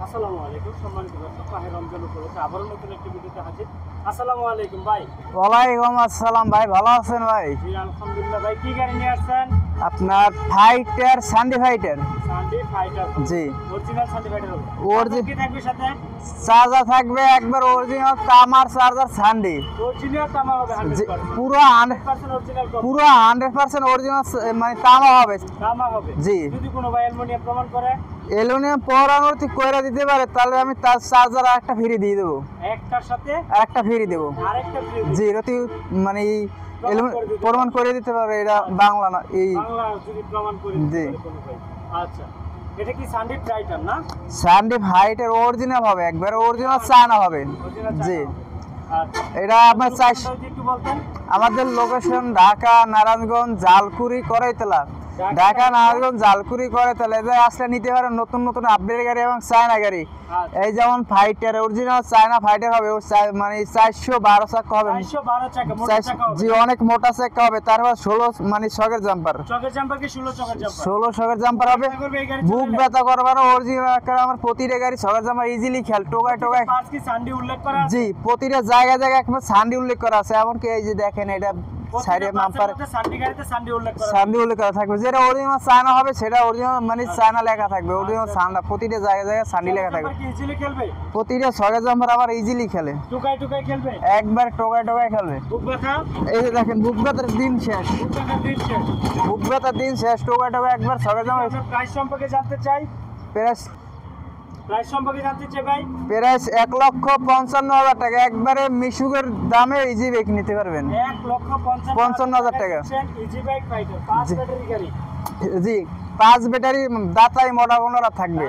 আসসালামু আলাইকুম সম্মানিত দর্শক, মাহে রমজান উপলক্ষে আবারও নতুন একটি ভিডিওতে হাজির। আসসালামু আলাইকুম ভাই। ওয়ালাইকুম আসসালাম ভাই, ভালো আছেন ভাই? জি আলহামদুলিল্লাহ। ভাই কি গাড়ি নিয়ে আসছেন? আপনার fighter, Sunday fighter. Sunday fighter. জি, অরিজিনাল সানডে ফাইটার হবে। অরিজিনাল কি থাকবে সাথে? চার্জার থাকবে একবার অরিজিনাল তামার চার্জার সানডে। অরিজিনাল তামা হবে 100%। পুরো 100% অরিজিনাল কপি। পুরো 100% অরিজিনাল মানে তামা হবে। তামা হবে। জি। যদি কোনো ভাই অ্যালুমিনিয়াম প্রমাণ করে, অ্যালুমিনিয়াম পরানোর কইরা দিতে পারে, তাহলে আমি তার চার্জার একটা ফ্রি দিয়ে দেবো। একটার সাথে একটা ফ্রি দেবো। আরেকটা ফ্রি। জি, রতি মানে প্রমাণ করে দিতে পারে, এটা বাংলা না, এই বাংলা যদি প্রমাণ করে দিতে পারে কোনো ভাই। আচ্ছা, এটা কি সানডে ফাইটার না? সানডে ফাইটার অরিজিনাল হবে, একবার অরিজিনাল চায়না হবে। জি। আচ্ছা, এটা আপনার একটু বলতেন। আমাদের লোকেশন ঢাকা, নারায়ণগঞ্জ, জালকুড়ি, করাইতলা। ঢাকা, নারায়ণগঞ্জ, জালকুড়ি, করাইতলা। এদের আসলে নিতে পারেন নতুন নতুন আপডেট গাড়ি এবং চায়না গাড়ি। এই যেমন ফাইটার অরিজিনাল চায়না ফাইটার হবে, মানে 412 চাকা হবে। 412 চাকা, মোটা চাকা হবে। জি, অনেক মোটা চাকা হবে। তারপর 16 মানে শকের জাম্পার। শকের জাম্পার কি 16 শকের জাম্পার? 16 শকের জাম্পার হবে। বুক ব্যথা করবার অরিজিনাল আমার প্রতিটা গাড়ি শকের জাম্পার ইজিলি খেল টোকায় টোকায়। পাঁচ কি সানডে উল্লেখ করা আছে? জি, প্রতিটা জায়গায় জায়গায় একবার সানডে উল্লেখ করা আছে। এমনকি এই যে দেখেন, এটা সাইডে মাম্পার সানডে গাড়িতে সানডে উল্লেখ করা আছে। সানডে উল্লেখ করা থাকবে। যেটা অরিজিনাল চায়না হবে সেটা অরিজিনাল মানে চায়না লেখা থাকবে। অরিজিনাল সানডা প্রতিটা জায়গায় জায়গায় সানডে লেখা থাকবে। কি ইজিলি খেলবে? প্রতিটা শকের জাম্পার আবার ইজিলি খেলে, টুকাই টুকাই খেলবে, একবার টোকায় টোকায় খেলবে। বুক ব্যথা, এই যে দেখেন, বুক ব্যথার দিন শেষ, বুক ব্যথার দিন শেষ। বুক ব্যথার দিন শেষ, টোকায় টোকায় একবার শকের জাম্পার। আমরা প্রাইস সম্পর্কে জানতে চাই। প্রাইস সম্পর্কে জানতে চাই ভাই। প্রাইস 1,55,000 টাকা, একবারে মিশুকের দামে ইজি বাইক নিতে পারবেন। 1,55,000 টাকা ইজি বাইক ফাইটার 5 ব্যাটারি গাড়ি। জি, 5 ব্যাটারি দাতাই মোটর কন্ট্রোলার থাকবে।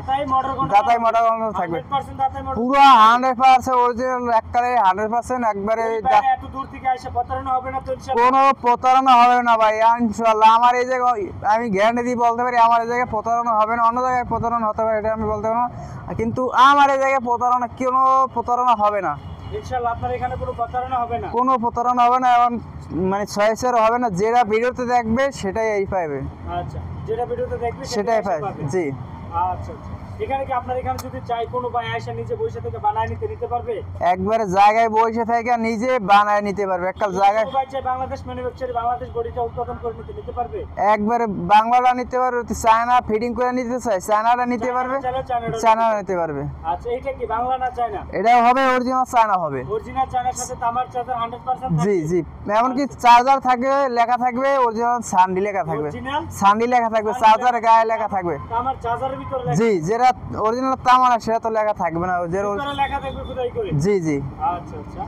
দাতাই মোটর কন্ট্রোলার থাকবে। 100% দাতাই মোটর। পুরো 100% অরিজিনাল, একবারে 100% একবারে। এত দূর থেকে এসে প্রতারণা হবে না তো ইনশাআল্লাহ? কোনো প্রতারণা হবে না ভাই, ইনশাআল্লাহ। আমার এই জায়গায় আমি গ্যারান্টি দিয়ে বলতে পারি, আমার এই জায়গায় প্রতারণা হবে না। অন্য জায়গায় প্রতারণা হতে পারে, এটা আমি বলতে পারবো না, কিন্তু আমার এই জায়গায় কোনো প্রতারণা হবে না ইনশাআল্লাহ। আপনার এখানে কোনো প্রতারণা হবে না? কোনো প্রতারণা হবে না, এবং মানে ছয়েসের হবে না। যেটা ভিডিওতে দেখবে সেটাই এই পাবে। আচ্ছা, যেটা ভিডিওতে দেখবে সেটাই পাবে। জি। আচ্ছা আচ্ছা, এখানে কি আপনার এখানে যদি চাই কোনো ভাই আয়সা নিজে বসে থেকে বানায় নিতে পারবে? একবারে জায়গায় বসে থেকে নিজে বানায় নিতে পারবে। একটা জায়গায় ভাই চাই বাংলাদেশ ম্যানুফ্যাকচারিং, বাংলাদেশ বডিটা উৎপাদন করে নিতে পারবে। একবারে বাংলাটা নিতে পারবে, চায়না ফিটিং করে নিতে চাই চায়নাটা নিতে পারবে, চায়নাটা নিতে পারবে। আচ্ছা, এটা কি বাংলা না চায়না? এটা হবে অরিজিনাল চায়না হবে। অরিজিনাল চায়নার সাথে তামার চার্জার 100% জি জি, এমনকি চার্জার থাকবে, লেখা থাকবে অরিজিনাল সানডি লেখা থাকবে। সানডি লেখা থাকবে, চার্জার গায়ে লেখা থাকবে। তামার চার্জারের ভিতরে জি, যেটা অরিজিনাল তামা না সেটা তো লেখা থাকবে না। লেখা থাকবে খোদাই করে। জি জি। আচ্ছা আচ্ছা,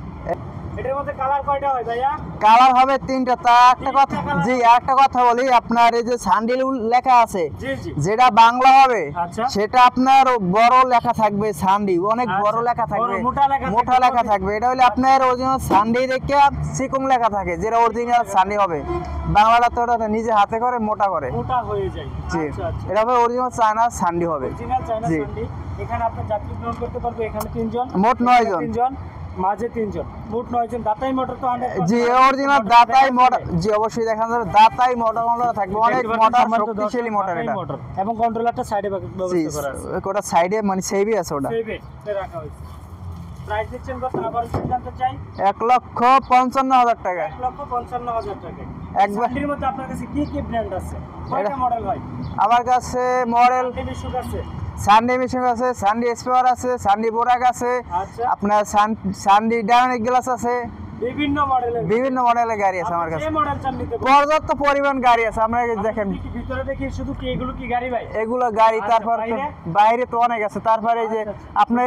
এটার মধ্যে কালার কয়টা হয় ভাইয়া? কালার হবে 3টা। তা একটা কথা, জি একটা কথা বলি, আপনার এই যে সানডিল লেখা আছে, যেটা বাংলা হবে সেটা আপনার বড় লেখা থাকবে, সানডি অনেক বড় লেখা থাকবে, মোটা লেখা থাকবে। এটা হলে আপনার অরিজিনাল সানডি দেখে চিকন লেখা থাকে, যেটা অরিজিনাল সানডি হবে। বাংলাটা তো ওটা নিজে হাতে করে মোটা করে, মোটা হয়ে যায়। জি, এটা হবে অরিজিনাল চায়না সানডি হবে। Original China Sunday. এখানে আপনি যাত্রী গ্রহণ করতে পারবে, এখানে 3 জন, মোট 9 জন, 3 জন মাঝে 3 জন, মোট 9 জন। দাতাই মোটর তো 100%। জি, অরিজিনাল দাতাই মোটর। জি, অবশ্যই দেখা যাবে দাতাই মোটর থাকবে, অনেক মোটর, শক্তিশালী মোটর এটা। এবং কন্ট্রোলারটা সাইডে ব্যবস্থা করা আছে। ওটা সাইডে মানে সেভি আছে, ওটা সেভে রাখা হয়েছে। প্রাইস দিচ্ছেন কত আবার জানতে চাই? 1,55,000 টাকা। 1,55,000 টাকা। একবার এর মধ্যে আপনার কাছে কি কি ব্র্যান্ড আছে? কয়টা মডেল হয়? আমার কাছে মডেল মিশুক আছে, সানডি মিশুক আছে, সানডি স্পেয়ার আছে, সানডি বোরাক আছে, আপনার সানডি ডায়নামিক গ্লাস আছে। বিভিন্ন মডেলের গাড়ি আছে আমার কাছে, পর্যাপ্ত পরিমাণ গাড়ি আছে। আমরা দেখেন ভিতরে দেখি শুধু কি এগুলো কি গাড়ি ভাই? এগুলো গাড়ি। তারপর বাইরে তো অনেক আছে। তারপরে এই যে আপনার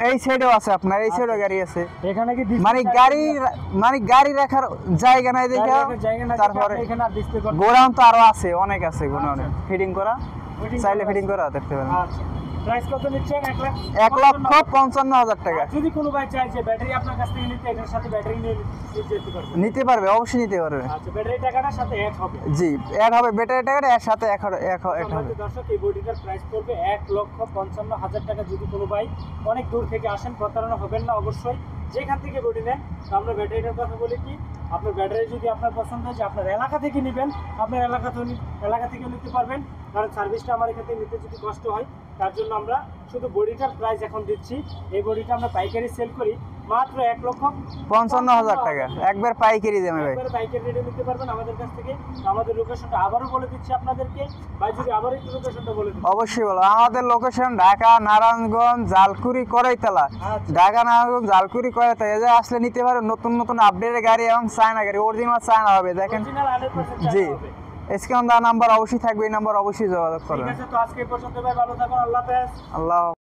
এই সাইডেও আছে, আপনার এই সাইডেও গাড়ি আছে। এখানে কি মানে গাড়ি রাখার জায়গা নাই দেখে। তারপরে গোডাউন তো আরো আছে, অনেক আছে গোডাউনে ফিটিং করা, চাইলে ফিটিং করা দেখতে পারেন। প্রাইস কত নিচ্ছেন? 1,55,000 টাকা। যদি কোনো ভাই চায় যে ব্যাটারি আপনার কাছ থেকে নিতে, এটার সাথে ব্যাটারি নিয়ে যেতে পারবে? নিতে পারবে, অবশ্যই নিতে পারবে। আচ্ছা, ব্যাটারি টাকাটার সাথে অ্যাড হবে? জি, অ্যাড হবে, ব্যাটারি টাকাটা এর সাথে অ্যাড হবে। দর্শক, এই বডিটার প্রাইস পড়বে 1,55,000 টাকা। যদি কোনো ভাই অনেক দূর থেকে আসেন, প্রতারণা হবেন না অবশ্যই। যেখান থেকে বডি নেন, তো আমরা ব্যাটারিটার কথা বলি কি, আপনার ব্যাটারি যদি আপনার পছন্দ হয় যে আপনার এলাকা থেকে নেবেন, আপনার এলাকা থেকেও নিতে পারবেন। কারণ সার্ভিসটা আমার এখান থেকে নিতে যদি কষ্ট হয়, তার জন্য আমরা শুধু বডিটার প্রাইস এখন দিচ্ছি। এই বডিটা আমরা পাইকারি সেল করি মাত্র 1,55,000 টাকা, একবার পাইকারি দেবে ভাই, একবার পাইকারি রেটে নিতে পারবেন আমাদের কাছ থেকে। আমাদের লোকেশনটা আবারও বলে দিচ্ছি আপনাদেরকে, ভাই যদি আবার একটু লোকেশনটা বলে দিন। অবশ্যই বলো, আমাদের লোকেশন ঢাকা নারায়ণগঞ্জ জালকুড়ি কড়াইতলা। ঢাকা নারায়ণগঞ্জ জালকুড়ি কড়াইতলা এজে আসলে নিতে পারো নতুন নতুন আপডেটের গাড়ি এবং চায়না গাড়ি, অরিজিনাল চায়না হবে। দেখেন জি, স্ক্রিন নাম্বার অবশ্যই থাকবে, এই নাম্বার অবশ্যই যোগাযোগ করবেন। ঠিক আছে, তো আজকে এই পর্যন্ত ভাই, ভালো থাকুন, আল্লাহ হাফেজ। আল্লাহ।